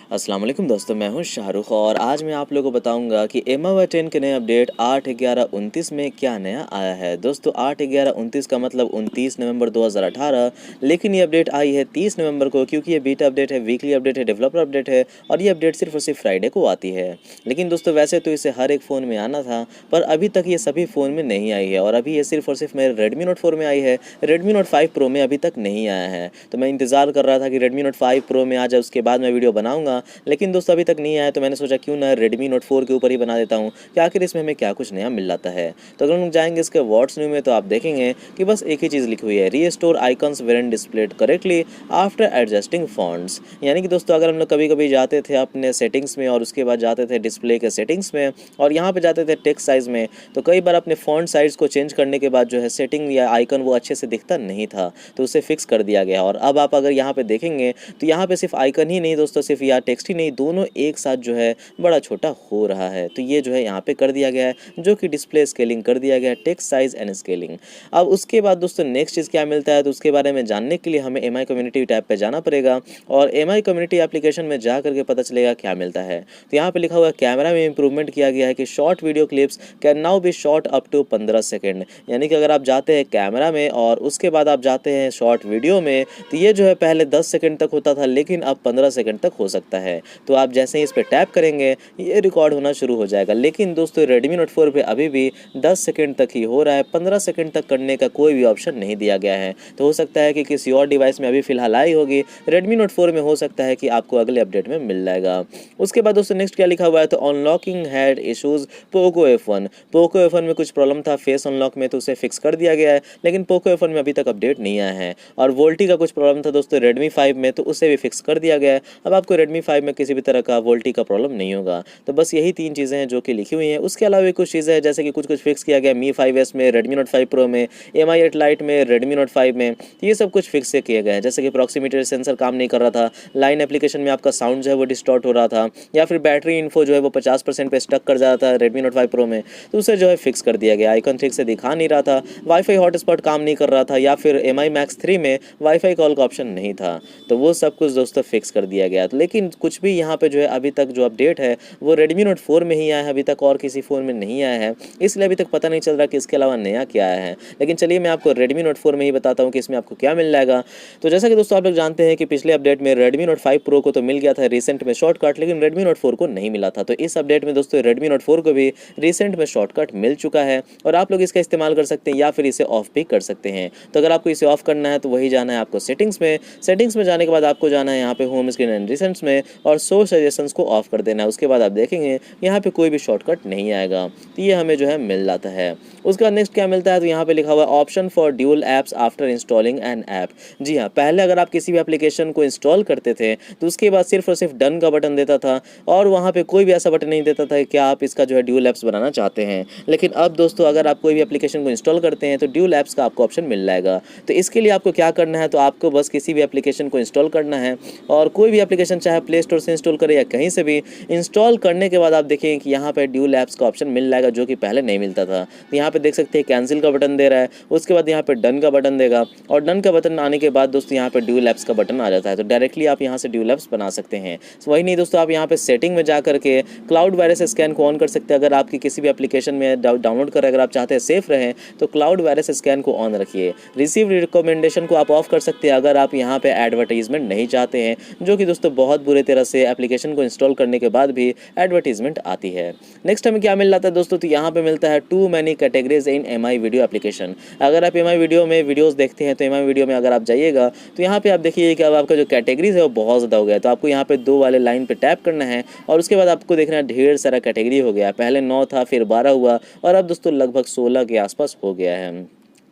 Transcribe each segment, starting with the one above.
अस्सलाम वालेकुम दोस्तों, मैं हूं शाहरुख और आज मैं आप लोगों को बताऊंगा कि MIUI 10 के नए अपडेट 8/11/29 में क्या नया आया है। दोस्तों 8/11/29 का मतलब 29 नवंबर 2018, लेकिन ये अपडेट आई है 30 नवंबर को, क्योंकि ये बीटा अपडेट है, वीकली अपडेट है, डेवलपर अपडेट है और ये अपडेट सिर्फ और सिर्फ फ्राइडे को आती है। लेकिन दोस्तों वैसे तो इसे हर एक फ़ोन में आना था, पर अभी तक ये सभी फ़ोन में नहीं आई है और अभी ये सिर्फ और सिर्फ मेरे Redmi Note 4 में आई है। Redmi Note 5 Pro में अभी तक नहीं आया है, तो मैं इंतज़ार कर रहा था कि Redmi Note 5 Pro में आ जाए, उसके बाद मैं वीडियो बनाऊंगा। लेकिन दोस्तों अभी तक नहीं आया, तो मैंने सोचा क्यों ना Redmi Note 4 के ऊपर ही बना देता हूँ कि आखिर इसमें हमें क्या कुछ नया मिल जाता है। तो अगर हम लोग जाएंगे इसके व्हाट्स न्यू में, तो आप देखेंगे कि बस एक ही चीज़ लिखी हुई है, restore icons weren't displayed correctly after adjusting fonts. यानी कि दोस्तों अगर हम लोग कभी कभी जाते थे अपने सेटिंग्स में और उसके बाद जाते थे डिस्प्ले के सेटिंग्स में और यहाँ पे जाते थे टेक्स्ट साइज़ में, तो कई बार अपने फॉन्ट साइज़ को चेंज करने के बाद जो है सेटिंग या आइकन वो अच्छे से दिखता नहीं था, तो उसे फिक्स कर दिया गया। और अब आप अगर यहाँ पे देखेंगे तो यहाँ पे सिर्फ आइकन ही नहीं दोस्तों, सिर्फ या टेक्स्ट ही नहीं, दोनों एक साथ जो है बड़ा छोटा हो रहा है। तो ये जो है यहाँ पे कर दिया गया है, जो कि डिस्प्ले स्केलिंग कर दिया गया है, टेक्स्ट साइज एंड स्केलिंग। अब उसके बाद दोस्तों नेक्स्ट चीज़ क्या मिलता है, तो उसके बारे में जानने के लिए हमें MI कम्युनिटी टैब पे जाना पड़ेगा और MI कम्युनिटी एप्लीकेशन में जा करके पता चलेगा क्या मिलता है। तो यहाँ पे लिखा हुआ है कैमरा में इंप्रूवमेंट किया गया है कि short video clips can now be short up to 15 second. यानी कि अगर आप जाते हैं कैमरा में और उसके बाद आप जाते हैं शॉर्ट वीडियो में, तो ये जो है पहले 10 सेकंड तक होता था, लेकिन अब 15 सेकंड तक हो सकता है। तो आप जैसे ही इस पर टैप करेंगे ये रिकॉर्ड होना शुरू हो जाएगा। लेकिन दोस्तों Redmi Note 4 पे अभी भी 10 सेकंड तक ही हो रहा है, 15 सेकंड तक करने का कोई भी ऑप्शन नहीं दिया गया है। तो हो सकता है कि किसी और डिवाइस में अभी फिलहाल आई होगी, Redmi Note 4 में हो सकता है कि आपको अगले अपडेट में मिल जाएगा। उसके बाद दोस्तों नेक्स्ट क्या लिखा हुआ है, तो unlocking had issues Poco F1। Poco F1 में कुछ प्रॉब्लम था फेस अनलॉक में, तो उसे फिक्स कर दिया गया है, लेकिन पोको F1 में अभी तक अपडेट नहीं आया है। और वोल्टी का कुछ प्रॉब्लम था दोस्तों Redmi 5 में, तो उसे भी फिक्स कर दिया गया है। अब आपको Redmi 5 में किसी भी तरह का वोल्टी का प्रॉब्लम नहीं होगा। तो बस यही 3 चीज़ें हैं जो कि लिखी हुई हैं। उसके अलावा भी कुछ चीज़ें हैं, जैसे कि कुछ फिक्स किया गया Mi 5S में, Redmi Note 5 Pro में, Mi 8 Lite में, Redmi Note 5 में, ये सब कुछ फिक्स से किए गए हैं। जैसे कि प्रॉक्सिमिटी सेंसर काम नहीं कर रहा था, लाइन एप्लीकेशन में आपका साउंड जो है वो डिस्टॉर्ट हो रहा था, या फिर बैटरी इन्फो जो है वो 50% पे स्टक कर जाता था Redmi Note 5 Pro में, तो उसे जो है फिक्स कर दिया गया। आइकन ठीक से दिखा नहीं रहा था, वाईफाई हॉटस्पॉट काम नहीं कर रहा था, या फिर MI Max 3 में वाईफाई कॉल का ऑप्शन नहीं था, तो वो सब कुछ दोस्तों फिक्स कर दिया गया। तो लेकिन कुछ भी यहाँ पे जो है अभी तक जो अपडेट है वो Redmi Note 4 में ही आया है, अभी तक और किसी फ़ोन में नहीं आया है, इसलिए अभी तक पता नहीं चल रहा कि इसके अलावा नया क्या आया है। लेकिन चलिए मैं आपको Redmi Note 4 में ही बताता हूँ कि इसमें आपको क्या मिल जाएगा। तो जैसा कि दोस्तों आप लोग जानते हैं कि पिछले अपडेट में Redmi Note 5 Pro को तो मिल गया था रिसेंट में शॉर्टकट, लेकिन Redmi Note 4 को नहीं मिला था। तो इस अपडेट में दोस्तों Redmi Note 4 को भी रिसेंट में शॉर्टकट मिल चुका है और आप लोग इसका इस्तेमाल कर सकते हैं या फिर इसे ऑफ भी कर सकते हैं। तो अगर आपको इसे ऑफ करना है तो वही जाना है आपको सेटिंग्स में। सेटिंग्स में जाने के बाद आपको जाना है यहाँ पे होम स्क्रीन एंड रिसेंट्स में और शो सजेशंस को ऑफ कर देना है। उसके बाद आप देखेंगे यहाँ पे कोई भी शॉर्टकट नहीं आएगा, तो ये हमें जो है मिल जाता है। उसके बाद नेक्स्ट क्या मिलता है, तो यहाँ पे लिखा हुआ है option for dual apps after installing an app. जी हाँ, पहले अगर आप किसी भी एप्लीकेशन को इंस्टॉल करते थे तो उसके बाद सिर्फ और सिर्फ डन का बटन देता था और वहाँ पे कोई भी ऐसा बटन नहीं देता था कि आप इसका जो है ड्यूल एप्स बनाना चाहते हैं। लेकिन अब दोस्तों अगर आप कोई भी एप्लीकेशन को इंस्टॉल करते हैं तो ड्यूल एप्स का आपको ऑप्शन मिल जाएगा। तो इसके लिए आपको क्या करना है, तो आपको बस किसी भी एप्लीकेशन को इंस्टॉल करना है और कोई भी एप्लीकेशन चाहे प्ले स्टोर से इंस्टॉल करें या कहीं से भी, इंस्टॉल करने के बाद आप देखेंगे कि यहाँ पे ड्यूल एप्स का ऑप्शन मिल जाएगा, जो कि पहले नहीं मिलता था। तो यहाँ पे देख सकते हैं कैंसिल का बटन दे रहा है, उसके बाद यहाँ पे डन का बटन देगा और डन का बटन आने के बाद दोस्तों यहाँ पे ड्यूल एप्स का बटन आ जाता है। तो डायरेक्टली आप यहाँ से ड्यूल एप्स बना सकते हैं। वही नहीं दोस्तों, आप यहाँ पे सेटिंग में जा करके क्लाउड वायरस स्कैन को ऑन कर सकते हैं। अगर आपकी किसी भी एप्लीकेशन में डाउनलोड कर अगर आप चाहते हैं सेफ रहें तो क्लाउड वायरस स्कैन को ऑन रखिए। रिसीव रिकमेंडेशन को आप ऑफ कर सकते हैं अगर आप यहाँ पे एडवर्टाइजमेंट नहीं चाहते हैं, जो कि दोस्तों बहुत बुरे तरह से एप्लीकेशन को इंस्टॉल करने के बाद भी एडवर्टीजमेंट आती है। नेक्स्ट हमें क्या मिल जाता है दोस्तों, तो यहाँ पे मिलता है too many categories in MI video application. अगर आप MI वीडियो में वीडियोस देखते हैं तो MI वीडियो में अगर आप जाइएगा तो यहाँ पे आप देखिए कि अब आपका जो कैटेगरीज है वो बहुत ज़्यादा हो गया है। तो आपको यहाँ पे 2 वाले लाइन पे टैप करना है और उसके बाद आपको देखना है ढेर सारा कैटेगरी हो गया। पहले 9 था, फिर 12 हुआ और अब दोस्तों लगभग 16 के आसपास हो गया है।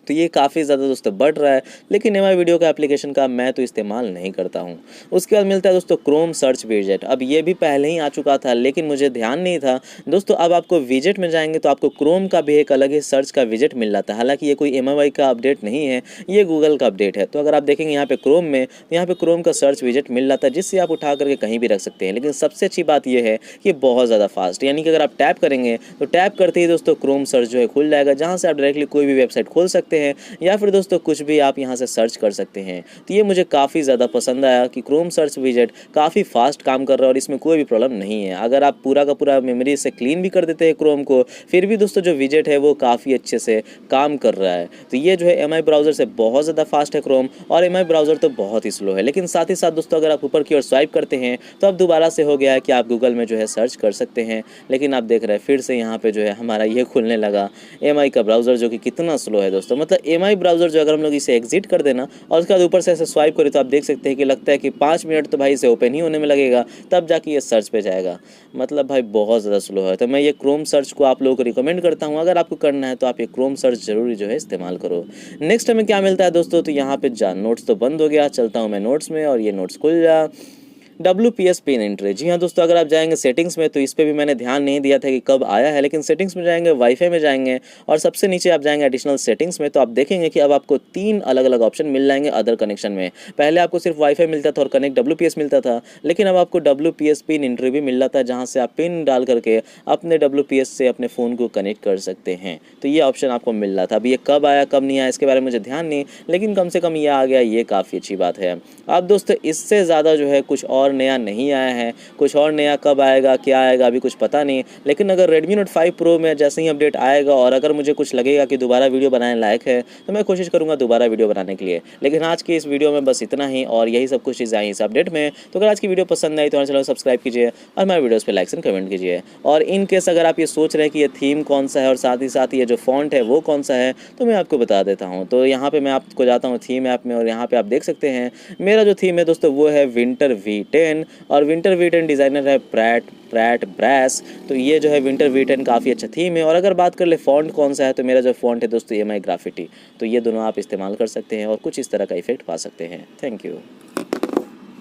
तो ये काफ़ी ज़्यादा दोस्तों बढ़ रहा है, लेकिन MI वीडियो का एप्लीकेशन का मैं तो इस्तेमाल नहीं करता हूँ। उसके बाद मिलता है दोस्तों क्रोम सर्च विजेट। अब ये भी पहले ही आ चुका था लेकिन मुझे ध्यान नहीं था दोस्तों। अब आपको विजेट में जाएंगे तो आपको क्रोम का भी एक अलग ही सर्च का विजेट मिल जाता है। हालांकि ये कोई MI का अपडेट नहीं है, ये गूगल का अपडेट है। तो अगर आप देखेंगे यहाँ पे क्रोम में, तो यहाँ पे क्रोम का सर्च विजेट मिल जाता है जिससे आप उठा करके कहीं भी रख सकते हैं। लेकिन सबसे अच्छी बात यह है कि बहुत ज़्यादा फास्ट, यानी कि अगर आप टैप करेंगे तो टैप करते ही दोस्तों क्रोम सर्च जो है खुल जाएगा, जहाँ से आप डायरेक्टली कोई भी वेबसाइट खोल सकते सकते हैं, या फिर दोस्तों कुछ भी आप यहाँ से सर्च कर सकते हैं। तो ये मुझे काफ़ी ज़्यादा पसंद आया कि क्रोम सर्च विजेट काफ़ी फास्ट काम कर रहा है और इसमें कोई भी प्रॉब्लम नहीं है। अगर आप पूरा का पूरा मेमोरी से क्लीन भी कर देते हैं क्रोम को, फिर भी दोस्तों जो विजेट है वो काफ़ी अच्छे से काम कर रहा है। तो ये जो है एमआई ब्राउज़र से बहुत ज़्यादा फास्ट है क्रोम, और एमआई ब्राउज़र तो बहुत ही स्लो है। लेकिन साथ ही साथ दोस्तों अगर आप ऊपर की ओर स्वाइप करते हैं तो अब दोबारा से हो गया है कि आप गूगल में जो है सर्च कर सकते हैं। लेकिन आप देख रहे हैं फिर से यहाँ पे जो है हमारा ये खुलने लगा एमआई का ब्राउज़र, जो कि कितना स्लो है दोस्तों। मतलब एमआई ब्राउज़र जो अगर हम लोग इसे एग्जिट कर देना और उसके बाद ऊपर से ऐसे स्वाइप करें तो आप देख सकते हैं कि लगता है कि 5 मिनट तो भाई इसे ओपन ही होने में लगेगा, तब जाके ये सर्च पे जाएगा। मतलब भाई बहुत ज़्यादा स्लो है। तो मैं ये क्रोम सर्च को आप लोगों को रिकमेंड करता हूँ, अगर आपको करना है तो आप ये क्रोम सर्च जरूरी जो है इस्तेमाल करो। नेक्स्ट हमें क्या मिलता है दोस्तों, तो यहाँ पे नोट्स तो बंद हो गया, चलता हूँ मैं नोट्स में और ये नोट्स खुल जा। WPS पिन एंट्री, जी हाँ दोस्तों, अगर आप जाएंगे सेटिंग्स में तो इस पर भी मैंने ध्यान नहीं दिया था कि कब आया है, लेकिन सेटिंग्स में जाएंगे, वाईफाई में जाएंगे और सबसे नीचे आप जाएंगे एडिशनल सेटिंग्स में, तो आप देखेंगे कि अब आपको 3 अलग अलग ऑप्शन मिल जाएंगे अदर कनेक्शन में। पहले आपको सिर्फ वाईफाई मिलता था और कनेक्ट WPS मिलता था, लेकिन अब आपको WPS पिन एंट्री भी मिल रहा था, जहाँ से आप पिन डाल करके अपने WPS से अपने फ़ोन को कनेक्ट कर सकते हैं। तो ये ऑप्शन आपको मिल रहा था। अब ये कब आया कब नहीं आया इसके बारे में मुझे ध्यान नहीं, लेकिन कम से कम ये आ गया, ये काफ़ी अच्छी बात है। अब दोस्तों इससे ज़्यादा जो है कुछ और नया नहीं आया है, कुछ और नया कब आएगा क्या आएगा अभी कुछ पता नहीं। लेकिन अगर Redmi Note 5 Pro में जैसे ही अपडेट आएगा और अगर मुझे कुछ लगेगा कि दोबारा वीडियो बनाने लायक है तो मैं कोशिश करूँगा दोबारा वीडियो बनाने के लिए। लेकिन आज की इस वीडियो में बस इतना ही, और यही सब कुछ चीज़ें आई इस अपडेट में। तो अगर आज की वीडियो पसंद आई तो हमारे चैनल को सब्सक्राइब कीजिए और हमारे वीडियोज़ पर लाइक्स एंड कमेंट कीजिए। और इन केस अगर आप ये सोच रहे हैं कि ये थीम कौन सा है और साथ ही साथ ये जो फॉन्ट है वो कौन सा है, तो मैं आपको बता देता हूँ। तो यहाँ पे मैं आपको जाता हूँ थीम ऐप में और यहाँ पे आप देख सकते हैं मेरा जो थीम है दोस्तों वो है विंटर V10, और विंटर V10 डिज़ाइनर है प्रैट ब्रैस। तो ये जो है विंटर V10 काफ़ी अच्छा थीम है। और अगर बात कर ले फॉन्ट कौन सा है, तो मेरा जो फॉन्ट है दोस्तों एमआई ग्राफिटी। तो ये दोनों आप इस्तेमाल कर सकते हैं और कुछ इस तरह का इफेक्ट पा सकते हैं। Thank you.